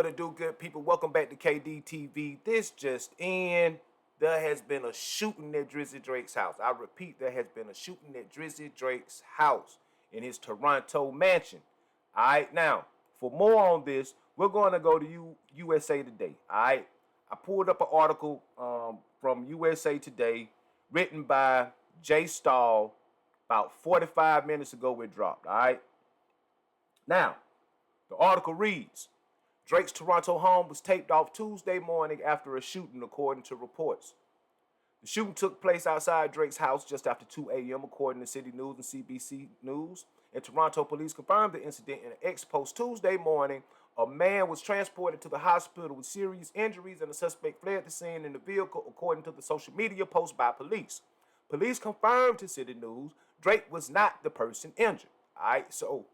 What it do, good people? Welcome back to KDTV. This just in. There has been a shooting at Drizzy Drake's house. I repeat, there has been a shooting at Drizzy Drake's house in his Toronto mansion. All right, now, for more on this, we're going to go to USA Today. All right, I pulled up an article from USA Today written by Jay Stahl about 45 minutes ago. It dropped. All right, now, the article reads, Drake's Toronto home was taped off Tuesday morning after a shooting, according to reports. The shooting took place outside Drake's house just after 2 a.m., according to City News and CBC News. And Toronto police confirmed the incident in an ex-post Tuesday morning. A man was transported to the hospital with serious injuries, and the suspect fled the scene in the vehicle, according to the social media post by police. Police confirmed to City News Drake was not the person injured. All right, so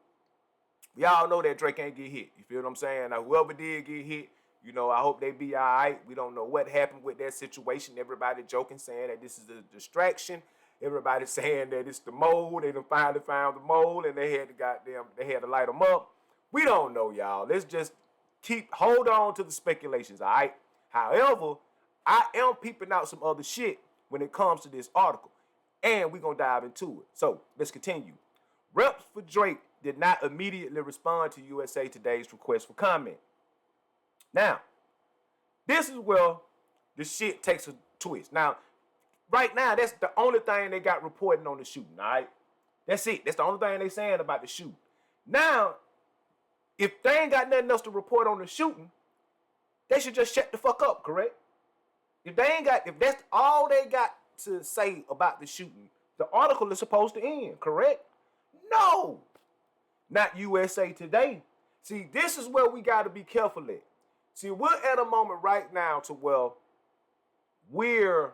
we all know that Drake ain't get hit. You feel what I'm saying? Now, whoever did get hit, you know, I hope they be all right. We don't know what happened with that situation. Everybody joking, saying that this is a distraction. Everybody saying that it's the mole. They done finally found the mole, and they had to light them up. We don't know, y'all. Let's just hold on to the speculations, all right? However, I am peeping out some other shit when it comes to this article, and we're going to dive into it. So, let's continue. Reps for Drake did not immediately respond to USA Today's request for comment. Now, this is where the shit takes a twist. Now, right now, that's the only thing they got reporting on the shooting, all right? That's it. That's the only thing they saying about the shooting. Now, if they ain't got nothing else to report on the shooting, they should just shut the fuck up, correct? If that's all they got to say about the shooting, the article is supposed to end, correct? No, not USA Today. See, this is where we got to be careful at. See, we're at a moment right now to where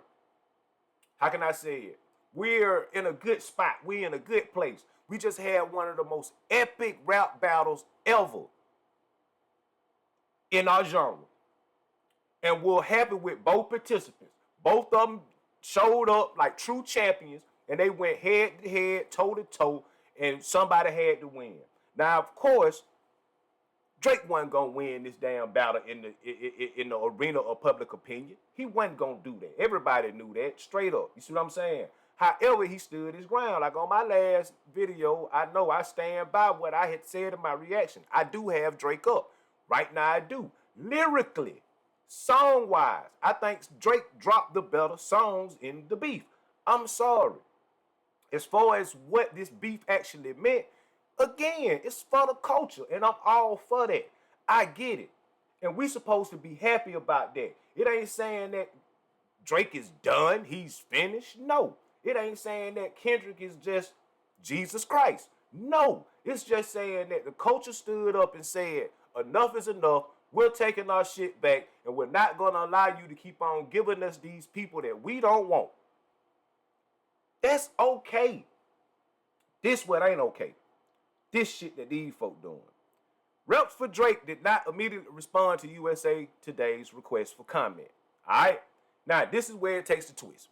how can I say it? We're in a good spot. We're in a good place. We just had one of the most epic rap battles ever in our genre. And we're happy with both participants. Both of them showed up like true champions, and they went head to head, toe to toe, and somebody had to win. Now, of course, Drake wasn't gonna win this damn battle in the arena of public opinion. He wasn't gonna do that. Everybody knew that, straight up. You see what I'm saying? However, he stood his ground. Like on my last video, I know I stand by what I had said in my reaction. I do have Drake up. Right now, I do. Lyrically, song-wise, I think Drake dropped the better songs in the beef. I'm sorry. As far as what this beef actually meant, again, it's for the culture, and I'm all for that. I get it. And we supposed to be happy about that. It ain't saying that Drake is done, he's finished. No. It ain't saying that Kendrick is just Jesus Christ. No. It's just saying that the culture stood up and said, enough is enough. We're taking our shit back, and we're not going to allow you to keep on giving us these people that we don't want. That's okay. This what ain't okay. This shit that these folk doing. Reps for Drake did not immediately respond to USA Today's request for comment. All right? Now, this is where it takes the twist.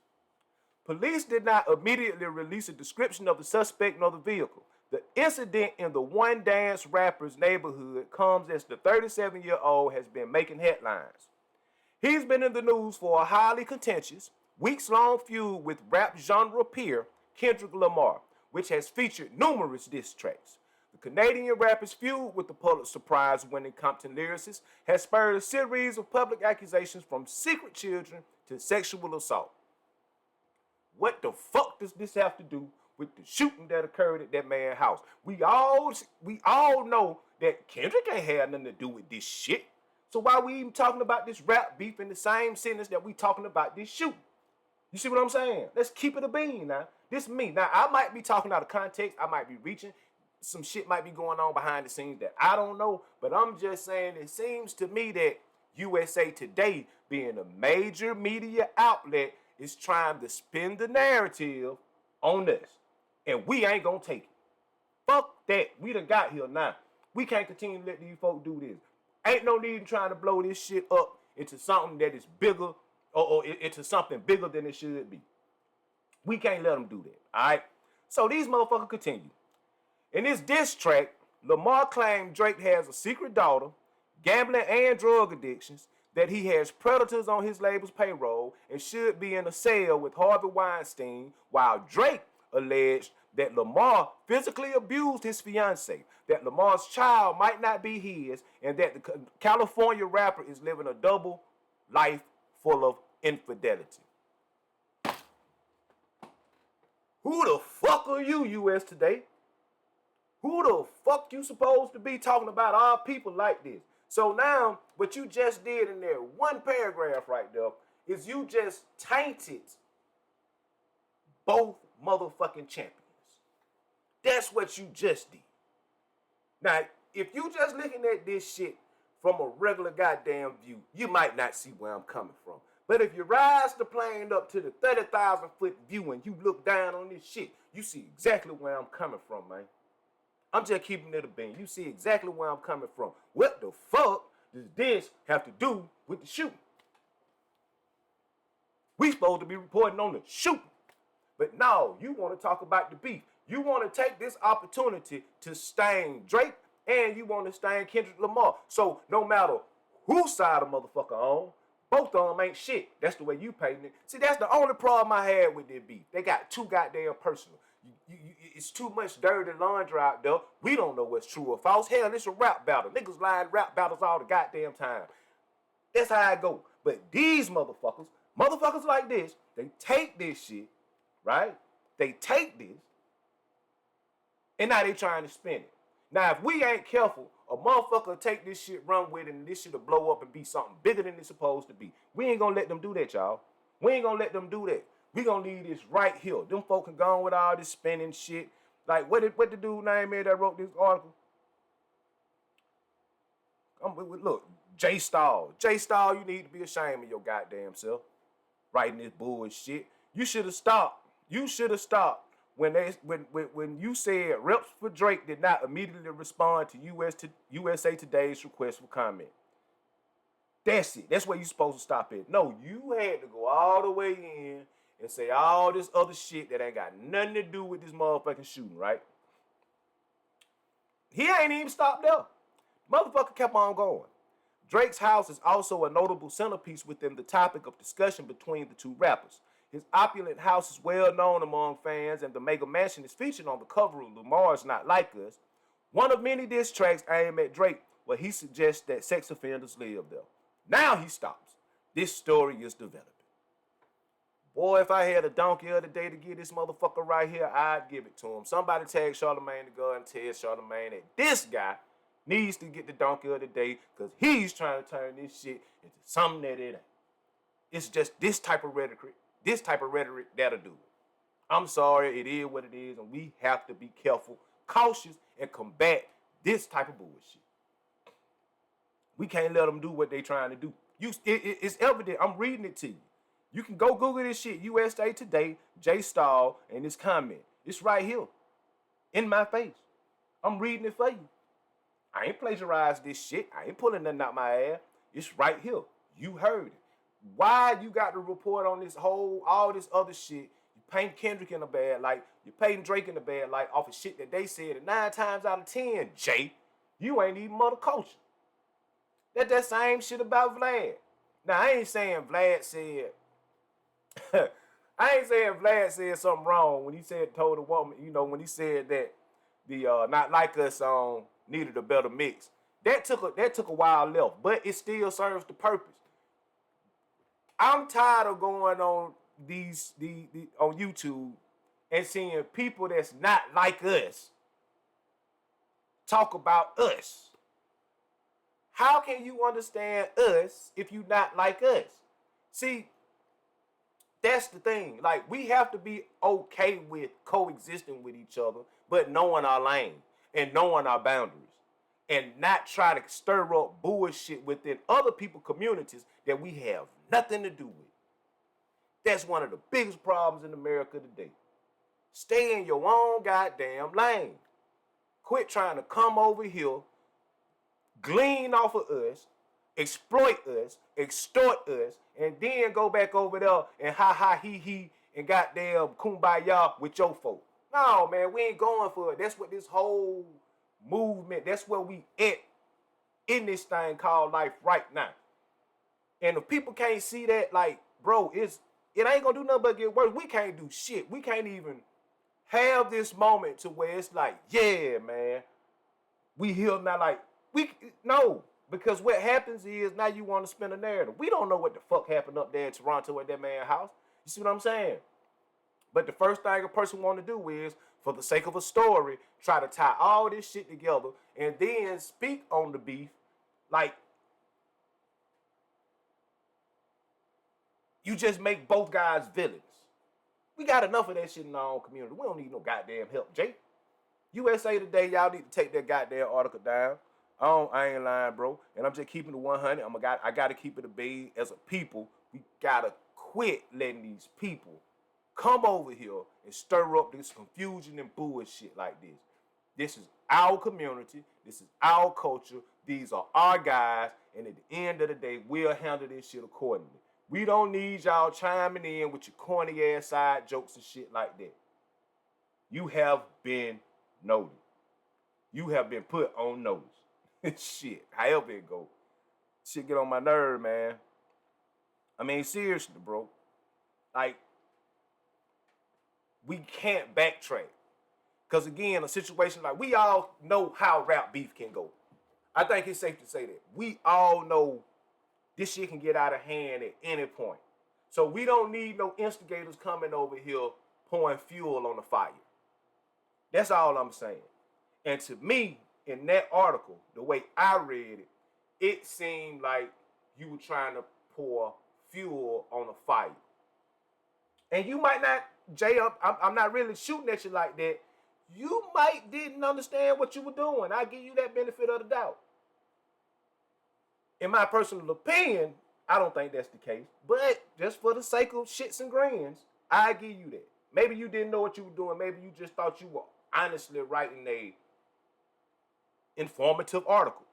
Police did not immediately release a description of the suspect nor the vehicle. The incident in the One Dance rapper's neighborhood comes as the 37-year-old has been making headlines. He's been in the news for a highly contentious, weeks-long feud with rap genre peer Kendrick Lamar, which has featured numerous diss tracks. The Canadian rapper's feud with the Pulitzer Prize-winning Compton lyricist has spurred a series of public accusations from secret children to sexual assault. What the fuck does this have to do with the shooting that occurred at that man's house? We all know that Kendrick ain't had nothing to do with this shit. So why we even talking about this rap beef in the same sentence that we talking about this shooting? You see what I'm saying? Let's keep it a bean now. This is me. Now, I might be talking out of context. I might be reaching. Some shit might be going on behind the scenes that I don't know. But I'm just saying it seems to me that USA Today, being a major media outlet, is trying to spin the narrative on us. And we ain't gonna take it. Fuck that. We done got here now. We can't continue to let these folk do this. Ain't no need in trying to blow this shit up into something that is bigger or into something bigger than it should be. We can't let them do that, all right? So these motherfuckers continue. In this diss track, Lamar claimed Drake has a secret daughter, gambling and drug addictions, that he has predators on his label's payroll and should be in a cell with Harvey Weinstein, while Drake alleged that Lamar physically abused his fiancee, that Lamar's child might not be his, and that the California rapper is living a double life full of infidelity. Who the fuck are you, US Today? Who the fuck you supposed to be talking about our people like this? So now, what you just did in there, one paragraph right there, is you just tainted both motherfucking champions. That's what you just did. Now, if you just looking at this shit from a regular goddamn view, you might not see where I'm coming from. But if you rise the plane up to the 30,000 foot view and you look down on this shit, you see exactly where I'm coming from, man. I'm just keeping it a bean. You see exactly where I'm coming from. What the fuck does this have to do with the shooting? We supposed to be reporting on the shooting. But no, you want to talk about the beef. You want to take this opportunity to stain Drake and you want to stain Kendrick Lamar. So no matter whose side a motherfucker on, both of them ain't shit. That's the way you painting it. See, that's the only problem I had with this beef. They got too goddamn personal. It's too much dirty laundry out there. We don't know what's true or false. Hell, it's a rap battle. Niggas lie in rap battles all the goddamn time. That's how I go. But these motherfuckers like this, they take this shit, right? They take this, and now they trying to spin it. Now, if we ain't careful, a motherfucker will take this shit, run with it, and this shit will blow up and be something bigger than it's supposed to be. We ain't gonna let them do that, y'all. We ain't gonna let them do that. We gonna leave this right here. Them folk can go on with all this spinning shit. Like, what the dude name is that wrote this article? Look, Jay Stahl. Jay Stahl, you need to be ashamed of your goddamn self. Writing this bullshit. You should have stopped. You should have stopped when you said reps for Drake did not immediately respond to USA Today's request for comment. That's it. That's where you supposed to stop it. No, you had to go all the way in and say all this other shit that ain't got nothing to do with this motherfucking shooting, right? He ain't even stopped there. Motherfucker kept on going. Drake's house is also a notable centerpiece within the topic of discussion between the two rappers. His opulent house is well known among fans, and the mega mansion is featured on the cover of Lamar's Not Like Us, one of many diss tracks aimed at Drake, where he suggests that sex offenders live there. Now he stops. This story is developing. Boy, if I had a donkey of the day to give this motherfucker right here, I'd give it to him. Somebody tag Charlamagne the God and tell Charlamagne that this guy needs to get the donkey of the day because he's trying to turn this shit into something that it ain't. It's just this type of rhetoric that'll do it. I'm sorry, it is what it is, and we have to be careful, cautious, and combat this type of bullshit. We can't let them do what they trying to do. It's evident. I'm reading it to you. You can go Google this shit, USA Today, Jay Stahl, and this comment. It's right here, in my face. I'm reading it for you. I ain't plagiarized this shit. I ain't pulling nothing out my ass. It's right here. You heard it. Why you got to report on this all this other shit? You paint Kendrick in a bad light. You painting Drake in a bad light off of shit that they said. And 9 times out of 10, Jay, you ain't even mother culture. That's that same shit about Vlad. Now, I ain't saying Vlad said something wrong when he told a woman, when he said that the Not Like Us song needed a better mix. That took a while left, but it still serves the purpose. I'm tired of going on on YouTube and seeing people that's not like us talk about us. How can you understand us if you not like us? See, that's the thing. Like, we have to be okay with coexisting with each other, but knowing our lane and knowing our boundaries, and not try to stir up bullshit within other people's communities that we have nothing to do with. That's one of the biggest problems in America today. Stay in your own goddamn lane. Quit trying to come over here, glean off of us, exploit us, extort us, and then go back over there and ha he and goddamn kumbaya with your folk. No, man, we ain't going for it. That's what this whole movement, that's where we at in this thing called life right now. And if people can't see that, like, bro, it ain't gonna do nothing but get worse. We can't do shit. We can't even have this moment to where it's like, yeah, man, we here now. Like, we no, because what happens is now you want to spin a narrative. We don't know what the fuck happened up there in Toronto at that man's house. You see what I'm saying? But the first thing a person want to do is, for the sake of a story, try to tie all this shit together and then speak on the beef like you just make both guys villains. We got enough of that shit in our own community. We don't need no goddamn help, Jake. USA Today, y'all need to take that goddamn article down. I ain't lying, bro. And I'm just keeping it 100. I gotta keep it a bay. As a people, we gotta quit letting these people come over here and stir up this confusion and bullshit like this. This is our community. This is our culture. These are our guys. And at the end of the day, we'll handle this shit accordingly. We don't need y'all chiming in with your corny ass side jokes and shit like that. You have been noted. You have been put on notice. Shit, however it go. Shit get on my nerve, man. I mean, seriously, bro. Like, we can't backtrack. Because again, a situation like, we all know how rap beef can go. I think it's safe to say that. We all know this shit can get out of hand at any point. So we don't need no instigators coming over here pouring fuel on the fire. That's all I'm saying. And to me, in that article, the way I read it, it seemed like you were trying to pour fuel on a fire. And you might not, Jay, I'm not really shooting at you like that. You might didn't understand what you were doing. I give you that benefit of the doubt. In my personal opinion, I don't think that's the case. But just for the sake of shits and grins, I give you that. Maybe you didn't know what you were doing. Maybe you just thought you were honestly writing a informative article.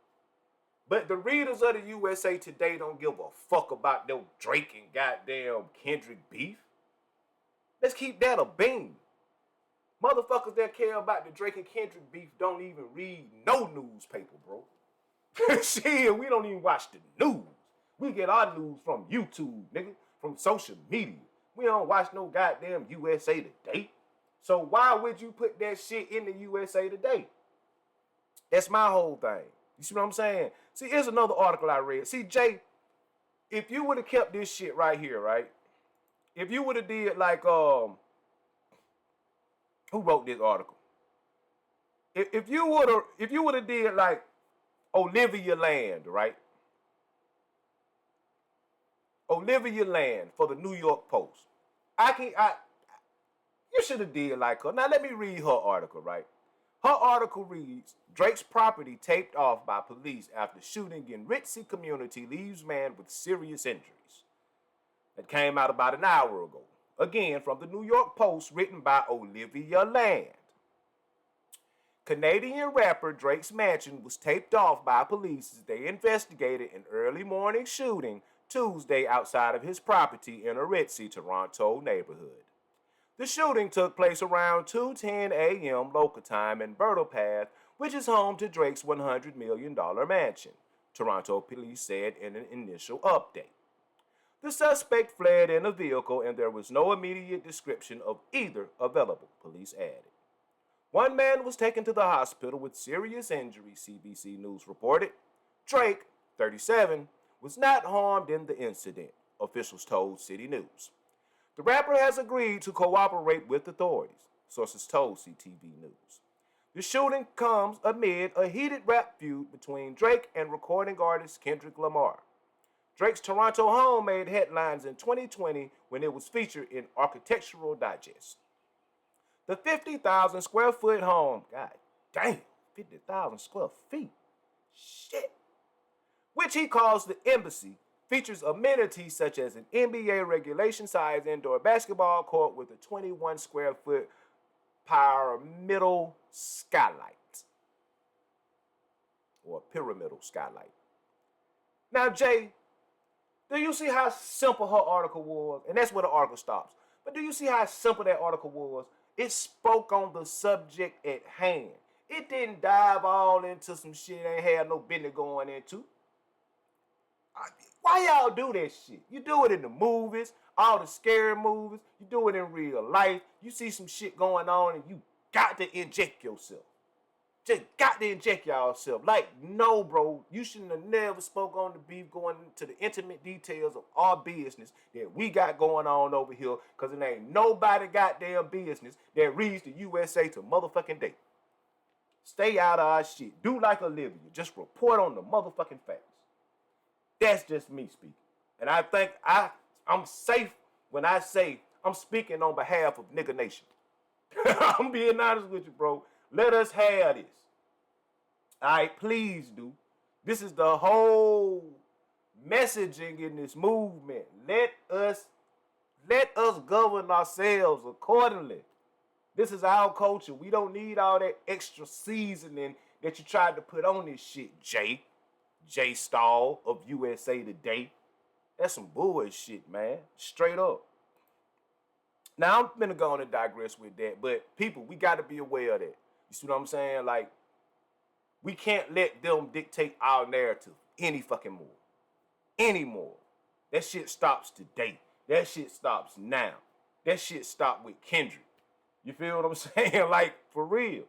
But the readers of the USA Today don't give a fuck about no Drake and goddamn Kendrick beef. Let's keep that a beam. Motherfuckers that care about the Drake and Kendrick beef don't even read no newspaper, bro. Shit, we don't even watch the news. We get our news from YouTube, nigga, from social media. We don't watch no goddamn USA Today. So why would you put that shit in the USA Today? That's my whole thing. You see what I'm saying? See, here's another article I read. See, Jay, if you would have kept this shit right here, right? If you would have did like, who wrote this article? If you would have did like Olivia Land, right? Olivia Land for the New York Post. You should have did like her. Now let me read her article, right? Her article reads, Drake's property taped off by police after shooting in Ritzy community leaves man with serious injuries. That came out about an hour ago. Again, from the New York Post, written by Olivia Land. Canadian rapper Drake's mansion was taped off by police as they investigated an early morning shooting Tuesday outside of his property in a Ritzy, Toronto neighborhood. The shooting took place around 2:10 a.m. local time in Bertle Path, which is home to Drake's $100 million mansion, Toronto police said in an initial update. The suspect fled in a vehicle and there was no immediate description of either available, police added. One man was taken to the hospital with serious injuries, CBC News reported. Drake, 37, was not harmed in the incident, officials told City News. The rapper has agreed to cooperate with authorities, sources told CTV News. The shooting comes amid a heated rap feud between Drake and recording artist Kendrick Lamar. Drake's Toronto home made headlines in 2020 when it was featured in Architectural Digest. The 50,000 square foot home, god damn, 50,000 square feet, shit, which he calls the Embassy, features amenities such as an NBA regulation size indoor basketball court with a 21 square foot pyramidal skylight, or pyramidal skylight. Now, Jay, do you see how simple her article was? And that's where the article stops. But do you see how simple that article was? It spoke on the subject at hand. It didn't dive all into some shit ain't had no business going into. Why y'all do that shit? You do it in the movies, all the scary movies. You do it in real life. You see some shit going on and you got to inject yourself. Just got to inject yourself. Like, no, bro, you shouldn't have never spoke on the beef going into the intimate details of our business that we got going on over here, because it ain't nobody goddamn business that reads the USA to motherfucking day. Stay out of our shit. Do like Olivia. Just report on the motherfucking facts. That's just me speaking. And I think I'm safe when I say I'm speaking on behalf of Nigga Nation. I'm being honest with you, bro. Let us have this. All right, please do. This is the whole messaging in this movement. Let us govern ourselves accordingly. This is our culture. We don't need all that extra seasoning that you tried to put on this shit, Jay Stahl of USA Today. That's some bullshit, man. Straight up. Now, I'm gonna go on and digress with that, but people, we gotta be aware of that. You see what I'm saying? Like, we can't let them dictate our narrative any fucking more. Anymore. That shit stops today. That shit stops now. That shit stopped with Kendrick. You feel what I'm saying? Like, for real.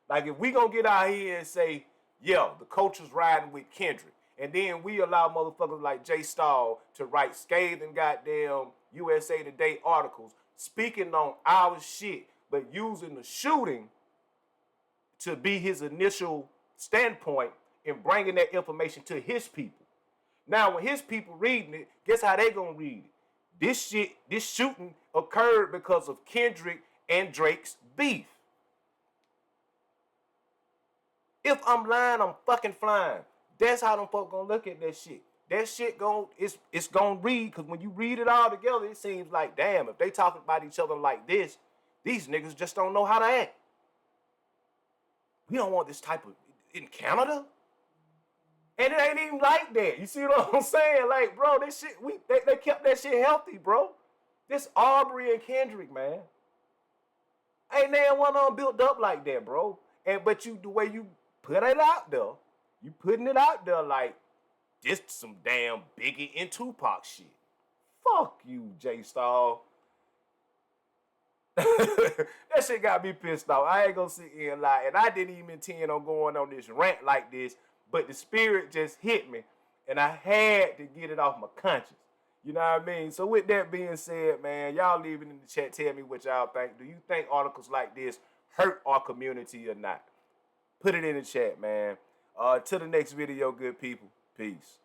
Like, if we gonna get out here and say, yeah, the culture's riding with Kendrick, and then we allow motherfuckers like Jay Stahl to write scathing goddamn USA Today articles speaking on our shit, but using the shooting to be his initial standpoint in bringing that information to his people. Now, when his people reading it, guess how they gonna read it? This shooting occurred because of Kendrick and Drake's beef. If I'm lying, I'm fucking flying. That's how them folk gonna look at that shit. That shit it's gonna read, because when you read it all together, it seems like, damn, if they talking about each other like this, these niggas just don't know how to act. We don't want this type of, in Canada? And it ain't even like that. You see what I'm saying? Like, bro, this shit, they kept that shit healthy, bro. This Aubrey and Kendrick, man. Ain't there one of them built up like that, bro. But the way you put it out there, you putting it out there like this some damn Biggie and Tupac shit. Fuck you, Jay Stahl. That shit got me pissed off. I ain't gonna sit here and lie. And I didn't even intend on going on this rant like this, but the spirit just hit me, and I had to get it off my conscience. You know what I mean? So with that being said, man, y'all leave it in the chat. Tell me what y'all think. Do you think articles like this hurt our community or not? Put it in the chat, man. Till the next video, good people. Peace.